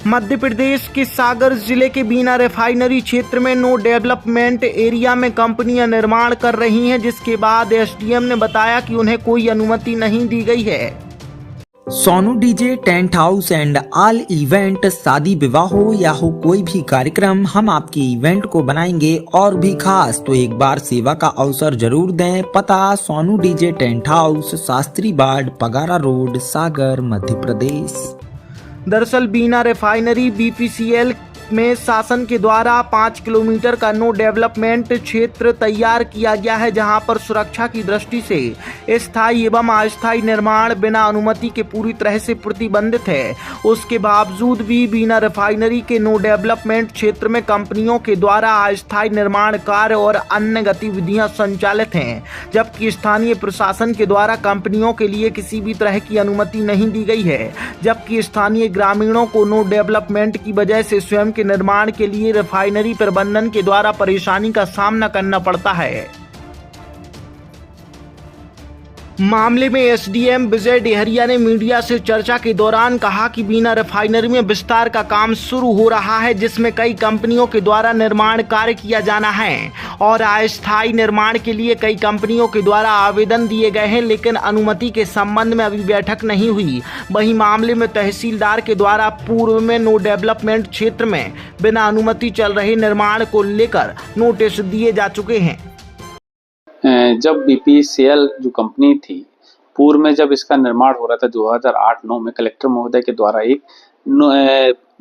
मध्य प्रदेश के सागर जिले के बीना रिफाइनरी क्षेत्र में नो डेवलपमेंट एरिया में कंपनियां निर्माण कर रही हैं, जिसके बाद एसडीएम ने बताया कि उन्हें कोई अनुमति नहीं दी गई है। Sonu DJ tent house and all event, शादी विवाह हो या हो कोई भी कार्यक्रम, हम आपके इवेंट को बनाएंगे और भी खास। तो एक बार सेवा का अवसर जरूर दें। पता Sonu DJ tent house, Shastri बाड़, पगारा रोड, सागर, मध्य प्रदेश। दरअसल बीना रिफाइनरी बीपीसीएल में शासन के द्वारा 5 किलोमीटर का नो डेवलपमेंट क्षेत्र तैयार किया गया है, जहां पर सुरक्षा की दृष्टि से स्थायी एवं अस्थायी निर्माण बिना अनुमति के पूरी तरह से प्रतिबंधित है। उसके बावजूद भी बीना रिफाइनरी के नो डेवलपमेंट क्षेत्र में कंपनियों के द्वारा अस्थायी निर्माण कार्य और अन्य गतिविधियां संचालित हैं, जबकि स्थानीय प्रशासन के द्वारा कंपनियों के लिए किसी भी तरह की अनुमति नहीं दी गई है। जबकि स्थानीय ग्रामीणों को नो डेवलपमेंट की वजह से स्वयं निर्माण के लिए रिफाइनरी प्रबंधन के द्वारा परेशानी का सामना करना पड़ता है। मामले में एसडीएम विजय डेहरिया ने मीडिया से चर्चा के दौरान कहा कि बीना रिफाइनरी में विस्तार का काम शुरू हो रहा है, जिसमें कई कंपनियों के द्वारा निर्माण कार्य किया जाना है और अस्थायी निर्माण के लिए कई कंपनियों के द्वारा आवेदन दिए गए हैं, लेकिन अनुमति के संबंध में अभी बैठक नहीं हुई। वहीं मामले में तहसीलदार के द्वारा पूर्व में नो डेवलपमेंट क्षेत्र में बिना अनुमति चल रहे निर्माण को लेकर नोटिस दिए जा चुके हैं। जब बीपीसीएल जो कंपनी थी, पूर्व में जब इसका निर्माण हो रहा था 2008-9 में कलेक्टर महोदय के द्वारा एक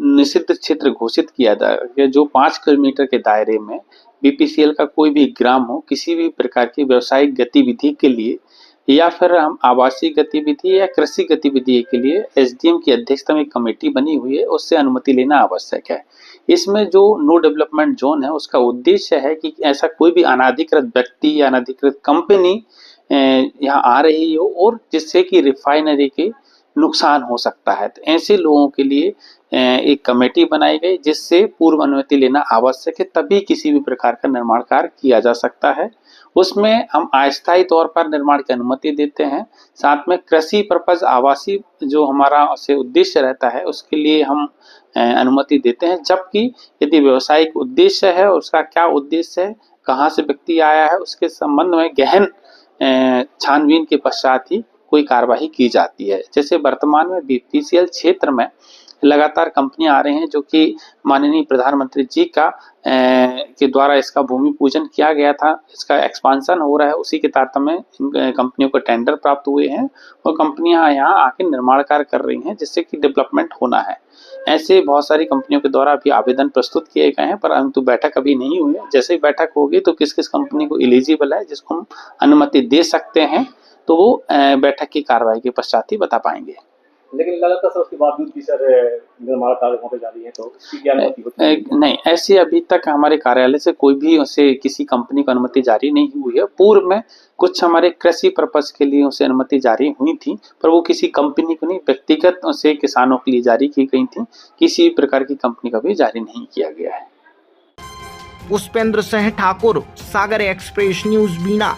निषिद्ध क्षेत्र घोषित किया था, जो 5 किलोमीटर के दायरे में बीपीसीएल का कोई भी ग्राम हो, किसी भी प्रकार की व्यावसायिक गतिविधि के लिए या फिर हम आवासीय गतिविधि या कृषि गतिविधि के लिए एसडीएम की अध्यक्षता में एक कमेटी बनी हुई है, उससे अनुमति लेना आवश्यक है। इसमें जो नो डेवलपमेंट जोन है, उसका उद्देश्य है कि ऐसा कोई भी अनाधिकृत व्यक्ति या अनाधिकृत कंपनी यहाँ आ रही हो और जिससे कि रिफाइनरी के नुकसान हो सकता है। तो ऐसे लोगों के लिए एक कमेटी बनाई गई, जिससे पूर्व अनुमति लेना आवश्यक है, तभी किसी भी प्रकार का निर्माण कार्य किया जा सकता है। उसमें हम अस्थायी तौर पर निर्माण की अनुमति देते हैं, साथ में कृषि पर्पज आवासीय जो हमारा से उद्देश्य रहता है उसके लिए हम अनुमति देते हैं। जबकि यदि व्यवसायिक उद्देश्य है, उसका क्या उद्देश्य है, कहाँ से व्यक्ति आया है, उसके संबंध में गहन छानबीन के पश्चात ही कोई कार्यवाही की जाती है। जैसे वर्तमान में बीपीसीएल क्षेत्र में लगातार कंपनियां आ रही हैं, जो कि माननीय प्रधानमंत्री जी का के द्वारा इसका भूमि पूजन किया गया था, इसका एक्सपांशन हो रहा है। उसी के तारतम्य में कंपनियों को टेंडर प्राप्त हुए हैं और कंपनियां यहाँ आके निर्माण कार्य कर रही हैं, जिससे कि डेवलपमेंट होना है। ऐसे बहुत सारी कंपनियों के द्वारा अभी आवेदन प्रस्तुत किए गए हैं, परंतु बैठक अभी नहीं हुई है। जैसे ही बैठक होगी तो किस किस कंपनी को एलिजिबल है, जिसको हम अनुमति दे सकते हैं, तो वो बैठक की कार्रवाई के पश्चात ही बता पाएंगे। लेकिन लगातार सर उसके बावजूद भी सर निर्माण कार्य वहाँ पे जारी है, तो इसकी क्या अनुमति होती है? नहीं, ऐसी अभी तक हमारे कार्यालय से कोई भी उसे किसी कंपनी को अनुमति जारी नहीं हुई है। पूर्व में कुछ हमारे कृषि पर्पज के लिए उसे अनुमति जारी हुई थी, पर वो किसी कंपनी को नहीं, व्यक्तिगत उसे किसानों के लिए जारी की गई थी। किसी प्रकार की कंपनी का भी जारी नहीं किया गया है। पुष्पेंद्र सिंह ठाकुर, सागर एक्सप्रेस न्यूज बीना।